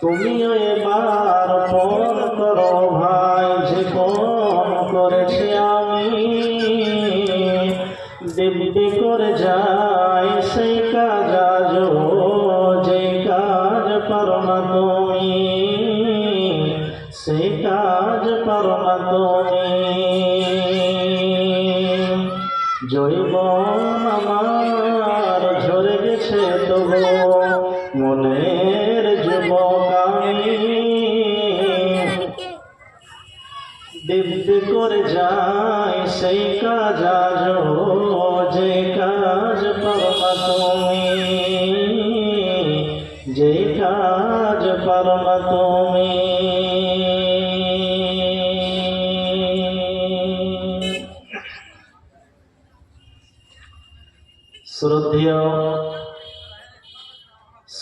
তুমিও এবার ফোন করো ভাই, যে ফোন করেছে আমি দিব্যি করে যাই সেই কাজ আজও, যে কাজ পারো না তুমি সেই কাজ পারো না তুমি। জৈবন আমার ঝরে গেছে তবু মনের যুবক আমি দিব্যি করে যাই সেই কাজ আজও, যে কাজ পারো না তুমি যে কাজ পারো না তুমি। শ্রদ্ধেয়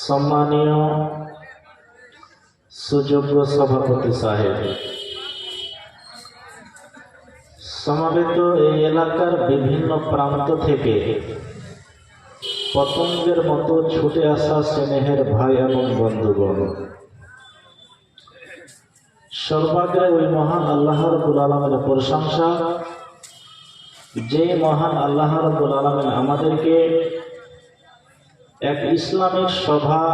সম্মানীয় সুযোগ্য সভাপতি সাহেব, সমাবেত এই এলাকার বিভিন্ন প্রান্ত থেকে পতঙ্গের মতো ছুটে আসা স্নেহের ভাই এবং বন্ধুগণ, সর্বাগ্রে ওই মহান আল্লাহ রাব্বুল আলামিনের প্রশংসা, যে মহান আল্লাহ রাব্বুল আলামিন আমাদেরকে এক ইসলামিক সভা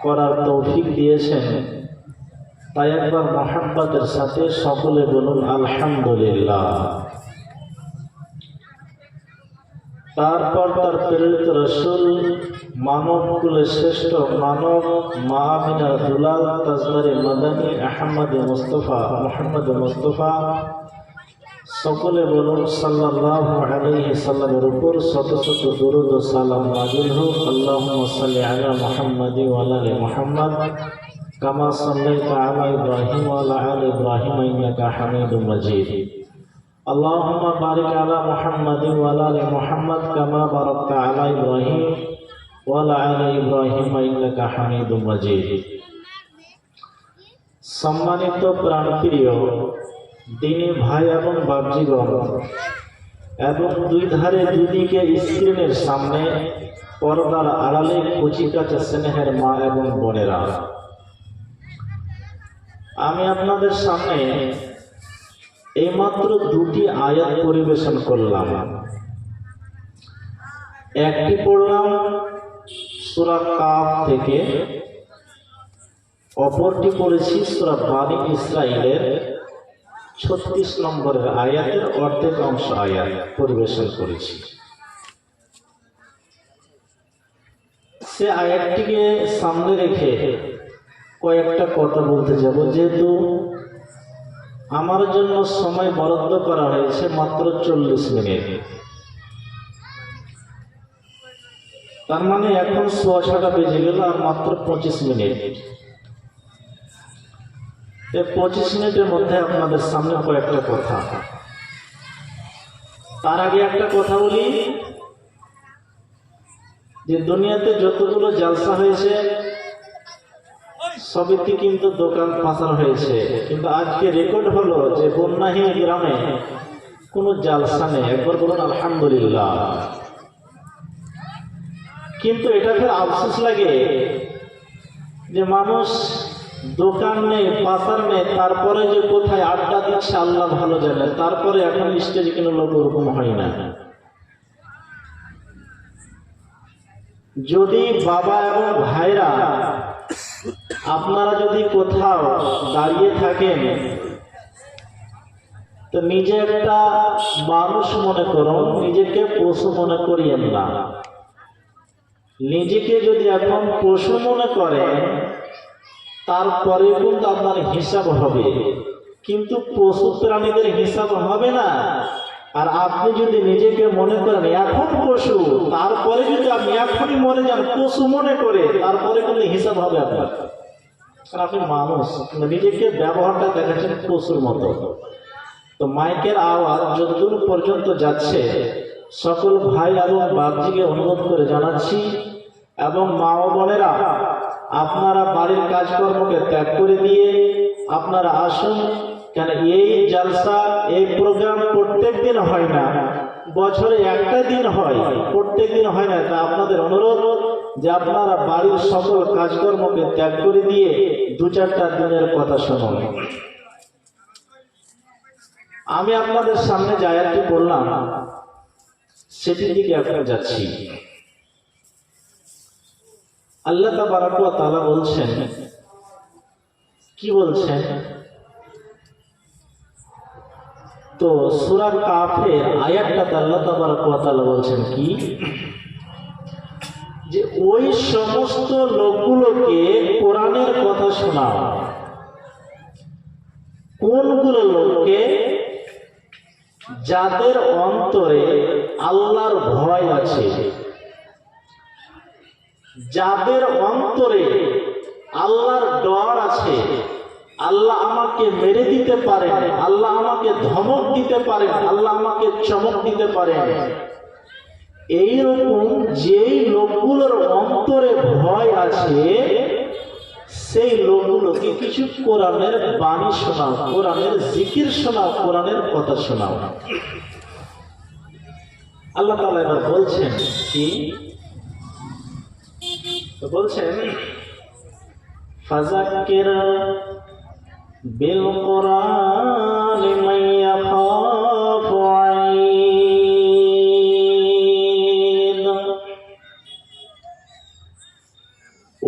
করার তৌফিক দিয়েছেন। তাই একবার মহাব্বতের সাথে সকলে বলুন আলহামদুলিল্লাহ। তারপর তার প্রেরিত রাসূল, মানব কুলের শ্রেষ্ঠ মানব, মা আমিনার দুলাল, তাজদারে মাদানী, আহমদে মুস্তফা, মুহাম্মদ মুস্তফা, সকলে বলুন সাল্লাল্লাহু আলাইহি সাল্লামের উপর শত শত দরুদ ও সালাম নাযিল হোক। আল্লাহুম্মা সাল্লি আলা মুহাম্মাদি ওয়া আলা আলি মুহাম্মাদ কামা সাল্লাইতা আলা ইব্রাহিম ওয়া আলা আলি ইব্রাহিম ইন্নাকা হামিদুম মাজিদ। আল্লাহুম্মা বারিক আলা মুহাম্মাদি ওয়া আলা আলি মুহাম্মাদ কামা বারাকতা আলা ইব্রাহিম ওয়া আলা আলি ইব্রাহিম ইন্নাকা হামিদুম মাজিদ। সম্মানিত প্রাণপ্রিয় দিনী ভাই এবং বাপজিগণ, এবং দুই ধারে দুদিকে স্ক্রিনের সামনে পর্দার আড়ালে কচিকাঁচা স্নেহের মা এবং বোনেরা, আমি আপনাদের সামনে এইমাত্র দুটি আয়াত পরিবেশন করলাম। একটি পড়লাম সূরা কাফ থেকে, অপরটি পড়েছি সূরা বানী ইসরাঈলের 36 নম্বরের আয়াতের অর্ধেক অংশ আয়াত পরিবেশন করেছি। সে আয়াতটিকে সামনে রেখে কয়েকটা কথা বলতে যাব, যেহেতু আমার জন্য সময় বরাদ্দ করা হয়েছে মাত্র 40 মিনিট। তার মানে এখন 6:15 বেজে গেল, আর মাত্র 25 মিনিট। এই 25 মিনিটের মধ্যে আপনাদের সামনে কয়েকটা কথা। তার আগে একটা কথা বলি যে দুনিয়াতে যতগুলো জালসা হয়েছে সবইতে কিন্তু দোকান পাচার হয়েছে, কিন্তু আজকে রেকর্ড হলো যে বন্যাহীন গ্রামে কোনো জালসা নেই। একবার বলুন আলহামদুলিল্লাহ। কিন্তু এটা ফের আফসোস লাগে যে মানুষ দোকান নেই, পাচার নেই, তারপরে যে কোথায় আড্ডা দিচ্ছে আল্লাহ ভালো জানে, তারপরে এখন স্টেজে কোনো লোক ওরকম হয় না। যদি বাবা এবং ভাইরা আপনারা যদি কোথাও দাঁড়িয়ে থাকেন তো নিজে একটা মানুষ মনে করুন, নিজেকে পশু মনে করিয়েন না। নিজেকে যদি এখন পশু মনে করেন তারপরে কিন্তু আপনার হিসাব হবে, কিন্তু পশু প্রাণীদের হিসাব হবে না। আর আপনি যদি নিজেকে মনে করেন এখন পশু, তারপরে যদি আপনি এখনই মরে যান পশু মনে করে, তারপরে কিন্তু হিসাব হবে আপনার। কারণ আপনি মানুষ, নিজেকে ব্যবহারটা দেখাচ্ছেন পশুর মতো। তো মাইকের আওয়াজ যতদূর পর্যন্ত যাচ্ছে সকল ভাই এবং বাপজিকে অনুরোধ করে জানাচ্ছি, এবং মা ও বোনেরা আপনারা বাড়ির কাজকর্মকে ত্যাগ করে দিয়ে আপনারা আসুন। কেন এই জলসা, এই প্রোগ্রাম প্রত্যেক দিন হয় না, বছরে একটা দিন হয়, প্রত্যেক দিন হয় না। তা আপনাদের অনুরোধ যে আপনারা বাড়ির সকল কাজকর্মকে ত্যাগ করে দিয়ে দু চারটা দিনের কথা শুনুন। আমি আপনাদের সামনে যে আয়াতটি বললাম সেটির দিকে এখন যাচ্ছি। আল্লাহ তাবারক ওয়া তাআলা বলছেন, কি বলছেন? তো সূরা কাফের আয়াতটাতে আল্লাহ তাবারক ওয়া তাআলা বলছেন কি, যে ওই সমস্ত লোকগুলোকে কোরআনের কথা শোনাও। কোনগুলো লোককে? যাদের অন্তরে আল্লাহর ভয় আছে, যাদের অন্তরে আল্লাহর ডর আছে। আল্লাহ আমাকে মেরে দিতে পারেন, আল্লাহ আমাকে ধমক দিতে পারেন, আল্লাহ আমাকে চমক দিতে পারেন। এইরকম যেই লোকগুলোর অন্তরে ভয় আছে সেই লোকগুলোকে কিছু কোরআনের বাণী শোনাও, কোরআনের জিকির শোনাও, কোরআনের কথা শোনাও। আল্লাহ তাআলা এবার বলছেন কি, বলছেন ফাযাক্কির বিল কুরআনি মান ইয়াখাফু আইন।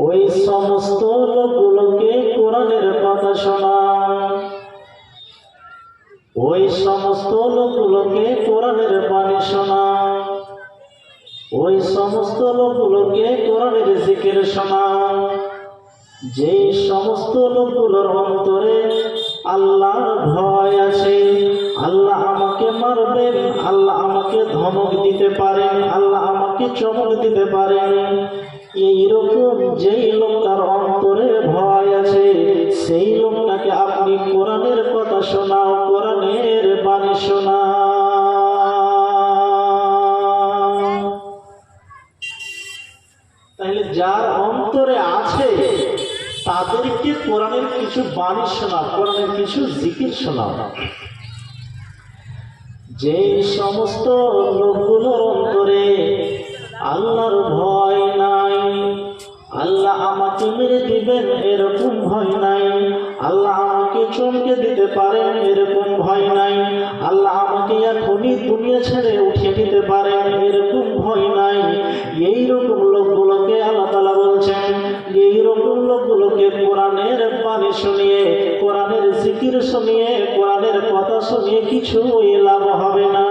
ওই সমস্ত লোকগুলোকে কোরআনের কথা শোনাও, ওই সমস্ত লোকগুলোকে কোরআনের বাণী শোনাও, ওই সমস্ত লোকগুলোকে কোরআনের জিকির শোনাও। যে সমস্ত লোকগুলোর অন্তরে আল্লাহর ভয় আছে, আল্লাহ আমাকে মারবেন, আল্লাহ আমাকে ধমক দিতে পারেন, আল্লাহ আমাকে চমক দিতে পারেন, এইরকম যেই লোকটার অন্তরে ভয় আছে সেই লোকটাকে আপনি কোরআনের কথা শোনাও, কোরআনের বাণী শোনাও। তাহলে যার অন্তরে আছে তাদেরকে কোরআনের কিছু বাণী শোনাও, কোরআনের কিছু জিকির শোনাও। যে সমস্ত লোকগুলোর অন্তরে আল্লাহর ভয় নাই, আল্লাহ আমাকে মেরে দিবেন এরকম ভয় নাই, আল্লাহ আমাকে চমকে দিতে পারেন এরকম ভয় নাই, আল্লাহ আমাকে এখনই দুনিয়া ছেড়ে উঠিয়ে দিতে পারেন এরকম ভয় নাই, এইরকম লোকগুলোকে আল্লাহ তাআলা বলছেন, এইরকম লোকগুলোকে কোরআনের বাণী শুনিয়ে, কোরআনের জিকির শুনিয়ে, কোরআনের কথা শুনিয়ে কিছু লাভ হবে না।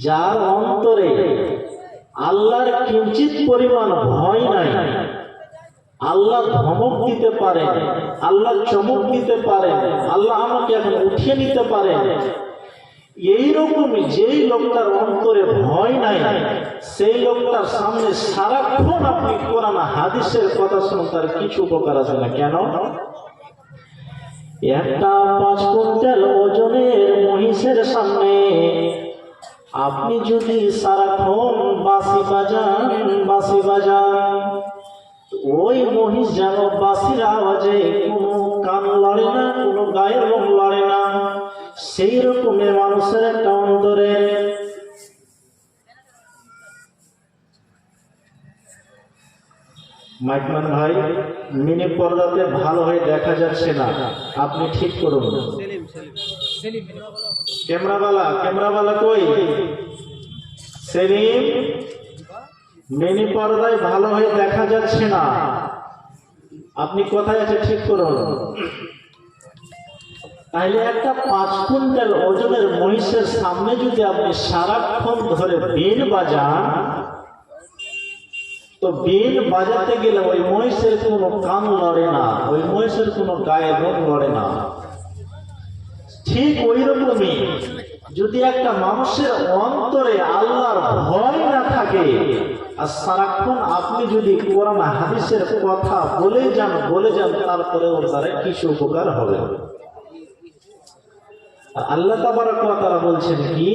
যার অন্তরে আল্লাহর কিঞ্চিত পরিমাণ ভয় নাই, আল্লাহ ধমক দিতে পারেন, আল্লাহ চমক দিতে পারেন, আল্লাহ আমাকে এখন উঠিয়ে নিতে পারেন, এইরকমই যেই লোকটার অন্তরে ভয় নাই সেই লোকটার সামনে সারাক্ষণ আপনি কোরআন হাদিসের কথা শুনুন, তার কিছু উপকার আছে না। কেন? একটা 5 কুইন্টাল ওজনের মহিষের সামনে আপনি যদি সারাক্ষণ বাঁশি বাজান, ওই মহিষ যেন বাঁশির আওয়াজে কোনো কান লড়ে না, কোনো গায়ের লোম লড়ে না। সেই রকমের মানুষের একটা অন্তরে মাইকম্যান ভাই, মিনি পর্দাতে ভালো হয়ে দেখা যাচ্ছে না, আপনি ঠিক করুন। ক্যামেরাওয়ালা কই? সেলিম, মিনি পর্দায় ভালো হয়ে দেখা যাচ্ছে না, আপনি কোথায় আছে ঠিক করুন। তাহলে একটা 5 কুইন্টাল ওজনের মহিষের সামনে যদি আপনি সারাক্ষণ ধরে বিন বাজান, তো বিন বাজাতে গেলে ওই মহিষের কোনো কান লড়ে না, ওই মহিষের কোনো গায়ে লোম লড়ে না। ঠিক ওই রকমই যদি একটা মানুষের অন্তরে আল্লাহর ভয় না থাকে আর সারাক্ষণ আপনি যদি কোরআন হাদিসের কথা বলে যান, তারপরে ওর দ্বারা কিছু উপকার হবে। আল্লাহ তাবারক ওয়া তাআলা বলছেন কি,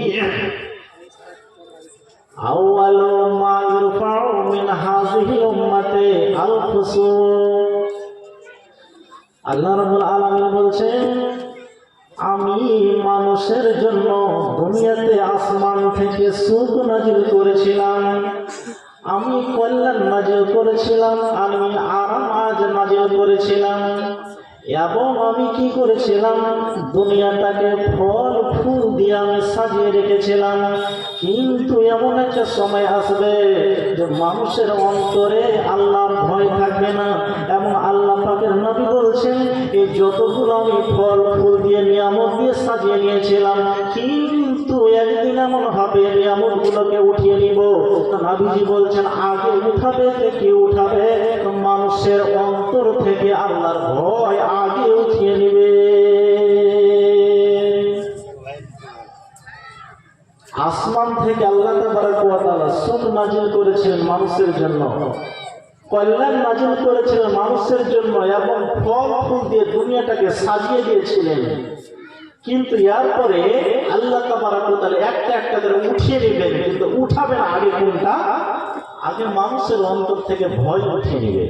আউয়ালু মা ইরফাউ মিন হাযিহিল উম্মাতি আল খুসুফ। আল্লাহ রাব্বুল আলামিন বলছেন, আমি মানুষের জন্য দুনিয়াতে আসমান থেকে সুখ নাজিল করেছিলাম, আমি কল্যাণ নাজিল করেছিলাম, আমি আরাম আজ নাজিল করেছিলাম, এবং আমি কি করেছিলাম, দুনিয়াটাকে ফল ফুল দিয়ে আমি সাজিয়ে রেখেছিলাম। কিন্তু এমন একটা সময় আসবে যে মানুষের অন্তরে আল্লাহর ভয় থাকবে না, এবং আল্লাহ পাকের নবী বলছেন এই যতগুলো আমি ফল ফুল দিয়ে নিয়ামত দিয়ে সাজিয়ে নিয়েছিলাম, কিন্তু একদিন এমন হবে নিয়ামতগুলোকে উঠিয়ে নিব। নবীজি বলছেন আগে উঠাবে কে উঠাবে? মানুষের অন্তর থেকে আল্লাহর ভয় আগে উঠিয়ে নিবে। আসমান থেকে আল্লাহ তাবারক ওয়া তাআলা সুখ নাজিল করেছিলেন মানুষের জন্য, কল্যাণ নাজিল করেছিলেন মানুষের জন্য, এবং ফল ফুল দিয়ে দুনিয়াটাকে সাজিয়ে দিয়েছিলেন। কিন্তু এরপরে আল্লাহ তাবারক ওয়া তাআলা একটা একটা করে উঠিয়ে নেবেন, কিন্তু উঠাবেন আগে কোনটা? আগে মানুষের অন্তর থেকে ভয় উঠিয়ে নেবে।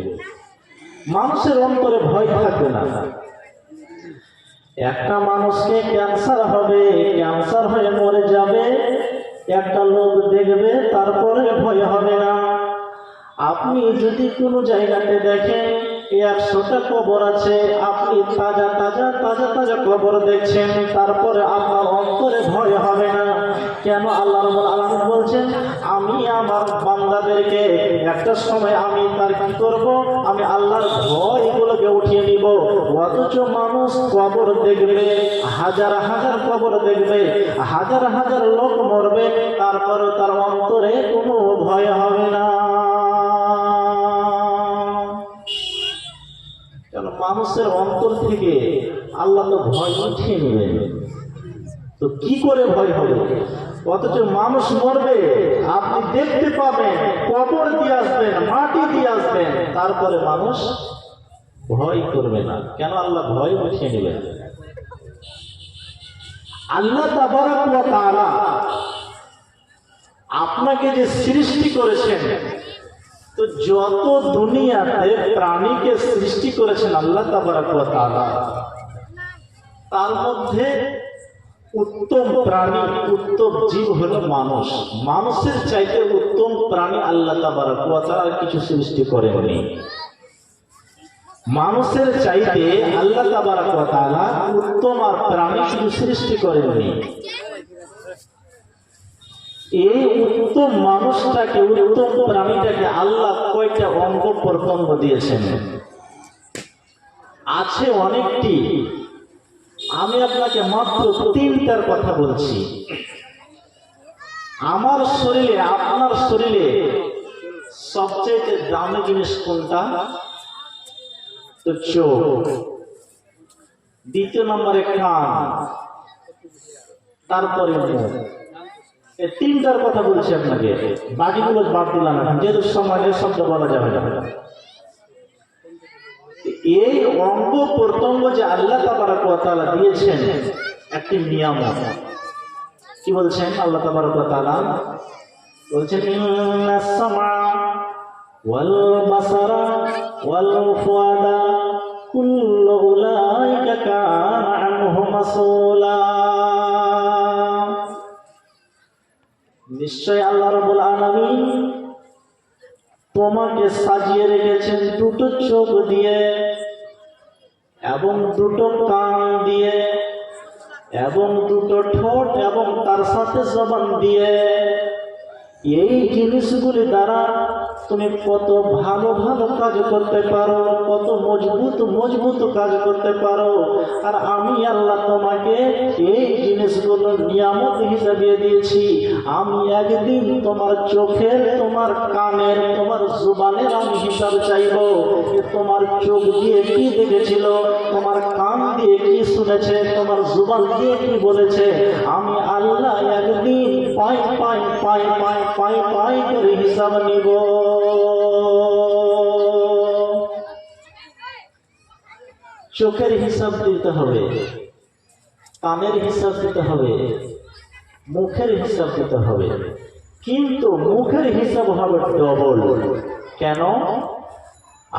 মানুষের অন্তরে ভয় থাকবে না। একটা মানুষকে ক্যান্সার হবে, ক্যান্সার হয়ে মরে যাবে, একটা লোক দেখবে, তারপরে ভয় হবে না। আপনি যদি কোনো জায়গাতে দেখেন 100টা কবর আছে, আপনি তাজা তাজা তাজা তাজা কবর দেখছেন, তারপরে আপনার অন্তরে ভয় হবে না। কেন? আল্লাহ রাব্বুল আলামিন বলছেন আমি আমার বান্দাদেরকে একটা সময় আমি তার কি করব, আমি আল্লাহর ভয় এগুলোকে উঠিয়ে নিব। অথচ মানুষ কবর দেখবে, হাজার হাজার কবর দেখবে, হাজার হাজার লোক মরবে, তারপরে তার অন্তরে কোনো ভয় হবে না। কেন? মানুষের অন্তর থেকে আল্লাহ তো ভয় উঠিয়ে নেবেন, তো কি করে ভয় হবে? অথচ মানুষ মরবে, আপনি দেখতে পাবেন, কবর দিয়ে আসবেন, মাটি দিয়ে আসবেন, তারপরে মানুষ ভয় করবে না। কেন? আল্লাহ ভয় উঠিয়ে নেবেন। আল্লাহ তাবারক ওয়া তাআলা আপনাকে যে সৃষ্টি করেছেন, তো যত দুনিয়াতে প্রাণীকে সৃষ্টি করেছেন আল্লাহ তাবারক ওয়া তাআলা, তার মধ্যে উত্তম প্রাণী, উত্তম জীব হলো মানুষ। মানুষের চাইতে উত্তম প্রাণী আল্লাহ তাবারক ওয়া তাআলা কিছু সৃষ্টি করেননি। মানুষের চাইতে আল্লাহ তাবারক ওয়া তাআলা উত্তম আর প্রাণী শুধু সৃষ্টি করেননি। এই উত্তম মানুষটাকে, উত্তম প্রাণীটাকে আল্লাহ কয়টা অঙ্গ প্রত্যঙ্গ দিয়েছেন? আছে অনেকটি, আমি আপনাকে মাত্র 3টার কথা বলছি। আমার শরীরে, আপনার শরীরে সবচেয়ে দামি জিনিস কোনটা? তো চোখ, দ্বিতীয় নম্বরে কান, তারপরে মুখ। এই 3টার কথা বলছি আপনাকে, বাকিগুলো বাদ দিলাম না, যেহেতু সময় শব্দ বলা যাবে না। এই অঙ্গ প্রত্যঙ্গ যে আল্লাহ তাবারক ওয়া তাআলা দিয়েছেন একটি নিয়ামত। কি বলছেন আল্লাহ তাবারক ওয়া তাআলা? বলছেন ইন্নাস সামা ওয়াল বাসারা ওয়াল ফুআদা কুল্লু উলাইকা কানা আনহু মাসউলা। নিশ্চয় আল্লাহ রাব্বুল আলামিন তোমাকে সাজিয়ে রেখেছেন 2টো চোখ দিয়ে, এবং 2টো কান দিয়ে, এবং 2টো ঠোঁট, এবং তার সাথে জবান দিয়ে। এই জিনিসগুলি দ্বারা তুমি কত ভালো ভালো কাজ করতে পারো, কত মজবুত মজবুত কাজ করতে পারো। আর আমি আল্লাহ তোমাকে এই জিনিসগুলো নিয়ামত হিসেবে দিয়েছি। আমি একদিন তোমার চোখের, তোমার কানের, তোমার জুবানের আমি হিসাব চাইব। তোমার চোখ দিয়ে কি দেখেছিল, তোমার কান দিয়ে কি শুনেছে, তোমার জুবান দিয়ে কি বলেছে, আমি আল্লাহ একদিন পাই পাই পাই পাই পাই পাই করে হিসাব নিব। চোখের হিসাব দিতে হবে, কানের হিসাব দিতে হবে, মুখের হিসাব দিতে হবে, কিন্তু মুখের হিসাব হবে ডবল। কেন?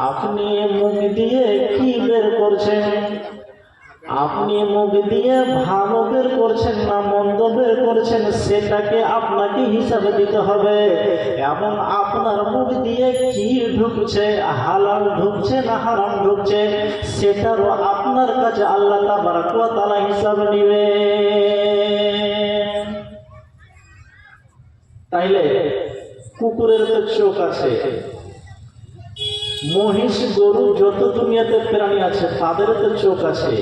আপনি মুখ দিয়ে কি বের করছেন, আপনি মুখ দিয়ে ভালো বের করছেন না মন্দ বের করছেন, সেটাকে আপনাকে হিসাবে দিতে হবে। এবং আপনার মুখ দিয়ে কি ঢুকছে, হালাল ঢুকছে না হারাম ঢুকছে, সেটারও আপনার কাছে আল্লাহ তাবারক ওয়া তাআলা হিসাব নেবে। তাইলে কুকুরের তো চোখ আছে, মহিষ গরু যত দুনিয়াতে প্রাণী আছে তাদের তো চোখ আছে,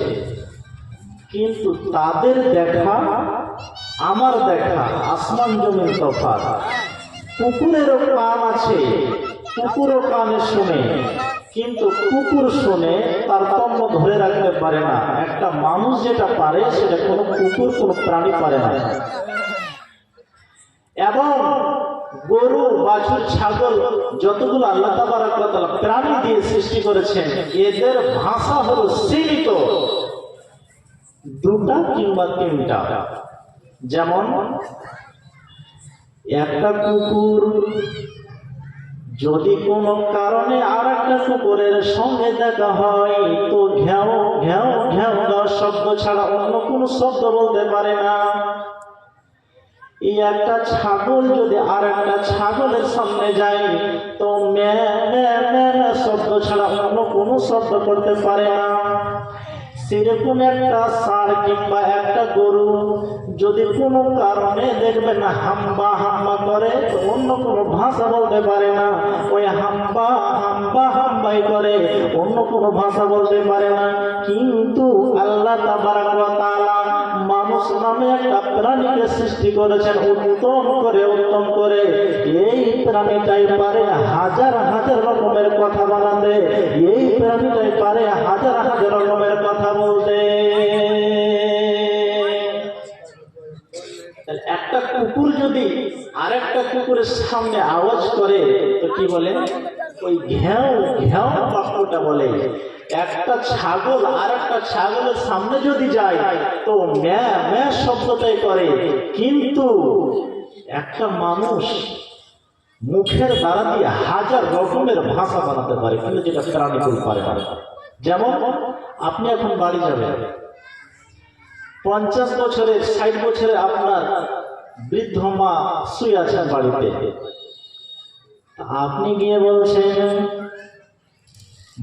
কিন্তু তাদের দেখা আমার দেখা আসমান জমিন তফাৎ। কুকুরেরও কান আছে, কুকুরও কানে শোনে, কিন্তু কুকুর শোনে তার কর্ম ধরে রাখতে পারে না। একটা মানুষ যেটা পারে সেটা কোনো কুকুর কোনো প্রাণী পারে না। এবং গরু বাছুর ছাগল যতগুলো আল্লাহ তাবারক ওয়া তাআলা প্রাণী দিয়ে সৃষ্টি করেছেন, এদের ভাষা হলো সীমিত, দুটা কিংবা তিনটা। যেমন একটা কুকুর যদি কোনো কারণে আর একটা কুকুরের সঙ্গে দেখা হয় তো ঘ্যাও ঘ্যাও ঘ্যাও ঘ্যাও শব্দ ছাড়া অন্য কোনো শব্দ বলতে পারে না। এই একটা ছাগল যদি আর একটা ছাগলের সামনে যায় তো ম্যা ম্যা ম্যা শব্দ ছাড়া অন্য কোনো শব্দ করতে পারে না। সেরকম একটা ষাঁড় কিংবা একটা গরু যদি কোনো কারণে দেখবে না হাম্বা হাম্বা করে, অন্য কোনো ভাষা বলতে পারে না। ওই হাম্বা হাম্বা হাম্বাই করে, অন্য কোনো ভাষা বলতে পারে না। কিন্তু আল্লাহ তাবারক ওয়া তাআলা মানুষ নামে একটা প্রাণীকে সৃষ্টি করেছেন উত্তম করে। এই প্রাণীটাই পারে হাজার হাজার রকমের কথা বানাতে, এই প্রাণীটাই পারে হাজার হাজার রকমের কথা বলতে। একটা কুকুর যদি আরেকটা কুকুরের সামনে আওয়াজ করে তো কি বলে? ওই ঘ্যাও ঘ্যাও বাক্যটা বলে। একটা ছাগল আর একটা ছাগলের সামনে যদি যায় তো ম্যা ম্যা শব্দটাই করে। কিন্তু একটা মানুষ মুখের দ্বারা দিয়ে হাজার রকমের ভাষা বানাতে পারে, কিন্তু যেটা প্রাণীকুল পারে না। যেমন আপনি এখন বাড়ি যাবেন, 50 বছরের 60 বছরের আপনার বৃদ্ধ মা শুয়ে আছেন বাড়িতে, আপনি গিয়ে বলছেন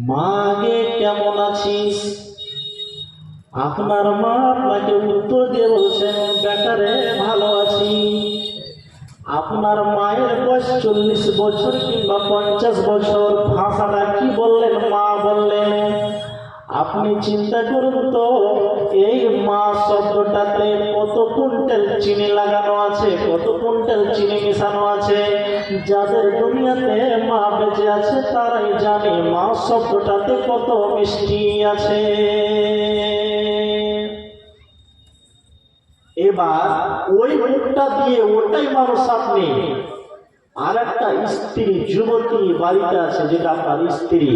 মা গে কেমন আছিস? আপনার মা আপনাকে উত্তর দিয়ে বলছেন বেটারে ভালো আছি। আপনার মায়ের বয়স 40 বছর কিংবা 50 বছর, ভাষাটা কি বললেন? মা বললেন। আপনি চিন্তা করুন তো এই মা শব্দটাতে কত কুইন্টাল চিনি লাগানো আছে, কত কুইন্টাল চিনি মেশানো আছে। যাদের দুনিয়াতে মা বেঁচে আছে তারাই জানে মা শব্দটাতে কত মিষ্টি আছে। এবার ওই মুখটা দিয়ে ওটাই মানুষ আপনি আর একটা স্ত্রী যুবতী বাড়িতে আছে যেটা আপনার স্ত্রী,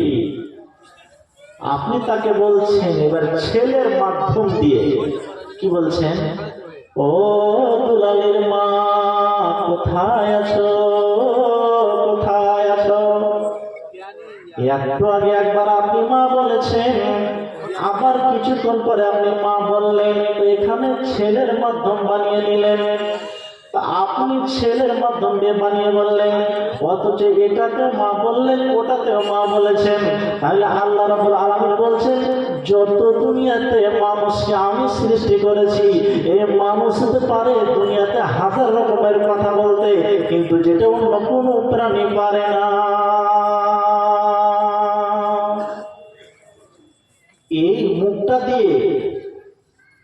আপনি তাকে বলছেন এবার ছেলের মাধ্যম দিয়ে কি বলছেন? ও দুলালের মা কোথায় আছো, কোথায় আছো? একটু আগে একবার আপনি মা বলেছেন, আবার কিছুক্ষণ পরে আপনি মা বললেন। তো এখানে ছেলের মাধ্যম বানিয়ে নিলেন, আপনি ছেলের মাধ্যম দিয়ে বানিয়ে বললেন, অথচ এটাতেও মা বললেন ওটাতেও মা বলেছেন। তাহলে আল্লাহ রাব্বুল আলামিন বলছেন যত দুনিয়াতে মানুষকে আমি সৃষ্টি করেছি এই মানুষ হতে পারে দুনিয়াতে হাজার রকমের কথা বলতে, কিন্তু যেটা অন্য কোনো প্রাণী পারে না। এই মুখটা দিয়ে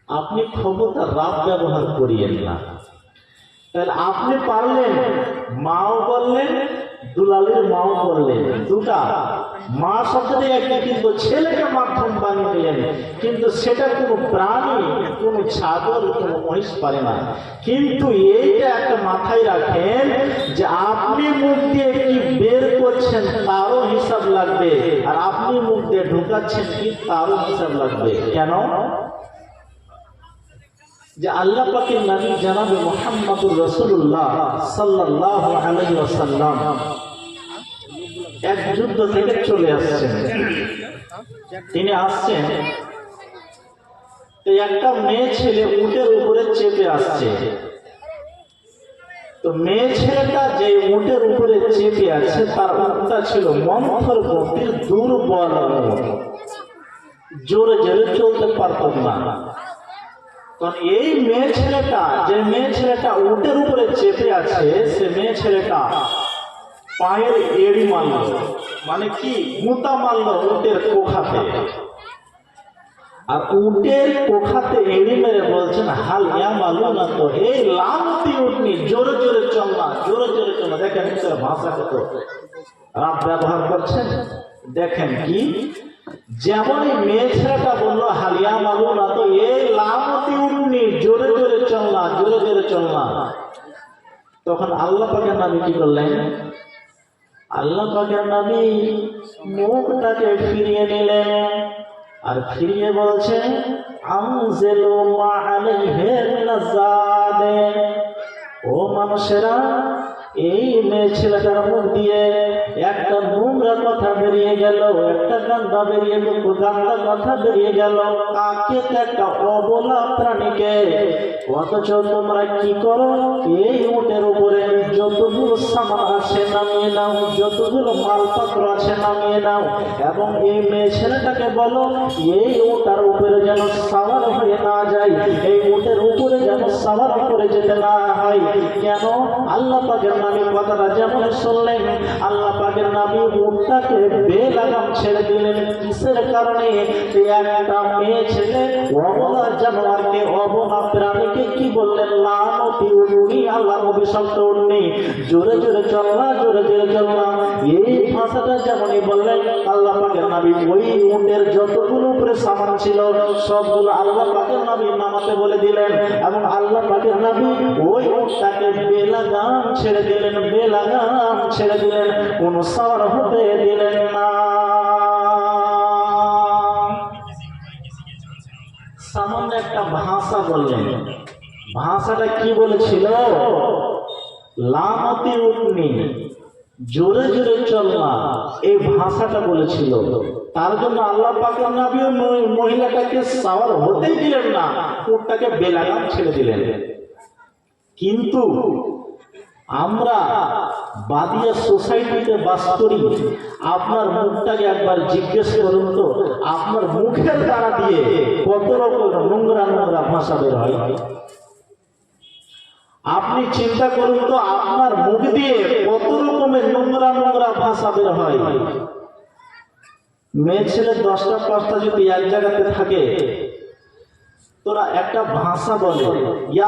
আপনি ক্ষমতার রাত ব্যবহার করিয়েন না। তাহলে আপনি পারলেন, মাও বললেন, দুলালের মাও বললেন, দুটা মা শব্দটা একই, কিন্তু ছেলেকে মাধ্যম বানিয়ে দিলেন। কিন্তু সেটা কোনো প্রাণী, কোনো ছাগল, কোনো মহিষ পারে না। কিন্তু এইটা একটা মাথায় রাখেন যে আপনি মুখ দিয়ে কি বের করছেন তারও হিসাব লাগবে, আর আপনি মুখ দিয়ে ঢুকাচ্ছেন কি তারও হিসাব লাগবে। কেন? যে আল্লাহ পাকের নবী জনাবে মুহাম্মদুর রাসূলুল্লাহ সাল্লাল্লাহু আলাইহি ওয়াসাল্লাম এক যুদ্ধ থেকে চলে আসছেন। তিনি আসছেন, একটা মেয়ে ছেলে উটের উপরে চেপে আসছে। তো মেয়ে ছেলেটা যে উটের উপরে চেপে আছে তার উটটা ছিল মন্থর গতির দুর্বল উট, জোরে জোরে চলতে পারত না। কারণ এই মেয়ে ছেলেটা, যে মেয়ে ছেলেটা উটের উপরে চেপে আছে, সে মেয়ে ছেলেটা পায়ের এড়ি মারল, মানে কি গুঁতা মারল উটের কোখাতে। আর উটের কোখাতে এড়ি মেরে বলছেন, হাল ইয়া মালু না তো, এই লামতি উঠনি, জোরে জোরে চল না, জোরে জোরে চল না। দেখেন ভাষা কত রাব ব্যবহার করছেন। দেখেন কি, যেমন মেয়ে ছেলেটা বললো হালিয়া মালু না তো, এই লামতি উঠনি, জোরে জোরে চল না, জোরে জোরে চল না। তখন আল্লাহ পাকের নবী কি করলেন? আল্লাহ পাকের নবী মুখটাকে ফিরিয়ে নিলেন আর ফিরিয়ে বলছেন, আনজিলু মা আলাইহি মিনাজ জাদে। ও মানুষেরা, এই মেয়ে ছেলেটার মুখ দিয়ে একটা নোংরা কথা বেরিয়ে গেল, একটা গান্দা কথা বেরিয়ে গেল, কাকে একটা অবলা প্রাণীকে। অথচ তোমরা কি করো? এই উটের উপরে যতগুলো সামান আছে নামিয়ে নাও, যতগুলো মালপত্র আছে নামিয়ে নাও, এবং এই মেয়ে ছেলেটাকে বলো এই উটার উপরে যেন সাওয়ার হয়ে না যায়, এই উটের উপরে যেন সাওয়ার করে যেতে না হয়। কেন? আল্লাহ পাকের নবী কথাটা যেমন শুনলেন, আল্লাহ পাকের নবী উটটাকে বেলাগাম ছেড়ে দিলেন। কিসের কারণে? একটা মেয়ে ছেলে অবলা জানোয়ারকে, অবলা প্রাণীকে কি বললেন? লানতি উটনি, আল্লাহর অভিশপ্ত উটনি, জোরে জোরে চল না, জোরে জোরে চল না। এই ভাষাটা যেমনই বললেন, আল্লাহ পাকের নবী ওই উটের যতগুলো উপরে সামান ছিল সবগুলো আল্লাহ পাকের নবী নামাতে বলে দিলেন, এবং আল্লাহ পাকের নবী ওই উটটাকে বেলাগাম ছেড়ে দিলেন, বেলাগাম ছেড়ে দিলেন, কোন সাওয়ার হতে দিলেন না। সামান্য একটা ভাষা বললেন। ভাষাটা কি বলেছিল? লামতি উটনি, জোরে জোরে চল না, এই ভাষাটা বলেছিল। তার জন্য আল্লাহ পাকের নবী মহিলাটাকে সাওয়ার হতেই দিলেন না, উটটাকে বেলাগাম ছেড়ে দিলেন। কিন্তু আমরা বাদিয়া সোসাইটিতে বাস করি। আপনার মুখটাকে একবার জিজ্ঞেস করুন তো, আপনার মুখের দ্বারা দিয়ে কত রকম নোংরা নোংরা ভাষা বের হয়। আপনি চিন্তা করুন তো, আপনার মুখ দিয়ে কত রকমের নোংরা নোংরা ভাষা বের হয়। মেয়ে ছেলে 10টা 5টা যদি এক জায়গাতে থাকে, তোরা একটা ভাষা বলে,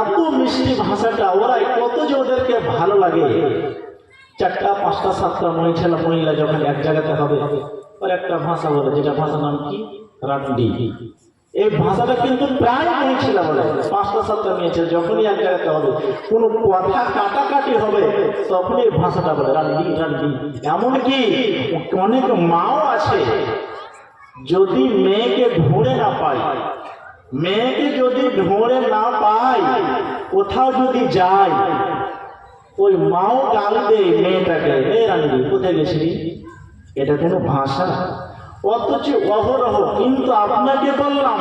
এত মিষ্টি ভাষাটা, ওরা কত যে ওদেরকে ভালো লাগে। 4টা 5টা 7টা মহিলা যখন এক জায়গাতে হবে, ওর একটা ভাষা বলে, যেটা ভাষার নাম কি? রান্ডি। এই ভাষাটা কিন্তু প্রায় মহিলা বলে। 5টা 7টা মেয়ে ছেলে যখনই এক জায়গাতে হবে, কোনো কথা কাটাকাটি হবে, তখনই এই ভাষাটা বলে রান্ডি রান্ডি। এমনকি অনেক মাও আছে, যদি মেয়েকে ধরে না পায়, মেয়েকে যদি ধরে না পায়, কোথাও যদি যায়, ওই মাও গাল দেয় মেয়েটাকে, এ রান্ডি কোথায় গেছিলি? এটা কোনো ভাষা? অথচ অহরহ। কিন্তু আপনাকে বললাম,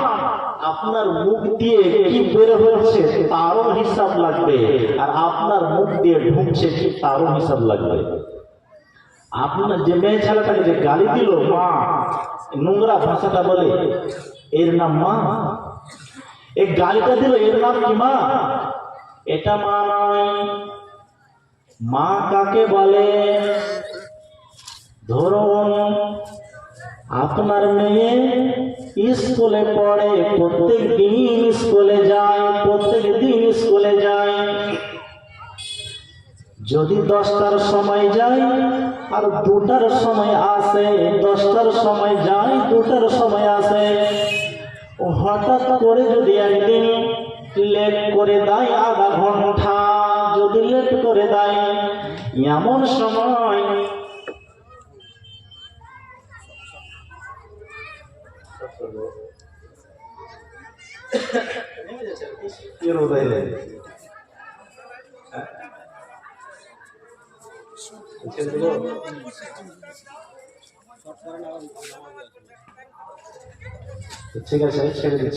আপনার মুখ দিয়ে কি বের হচ্ছে তারও হিসাব লাগবে, আর আপনার মুখ দিয়ে ঢুকছে কি তারও হিসাব লাগবে। আপনার যে মেয়ে ছেলেটাকে যে গালি দিল, মা, নোংরা ভাষাটা বলে, এর নাম মা? এই গালিটা দিল, এর নাম কি মা? এটা মা নয়। মা কাকে বলে? ধরুন আপনার মেয়ে স্কুলে পড়ে, প্রত্যেক দিন স্কুলে যায়, প্রত্যেক দিন স্কুলে যায়। যদি 10টার সময় যায় আর 2টার সময় আসে, 10টার সময় যায়, 2টার সময় আসে, হঠাৎ করে যদি একদিন লেট করে দেয়, আধা ঘন্টা যদি লেট করে দেয়, এমন সময় ঠিক আছে, ছেড়ে দিচ্ছি।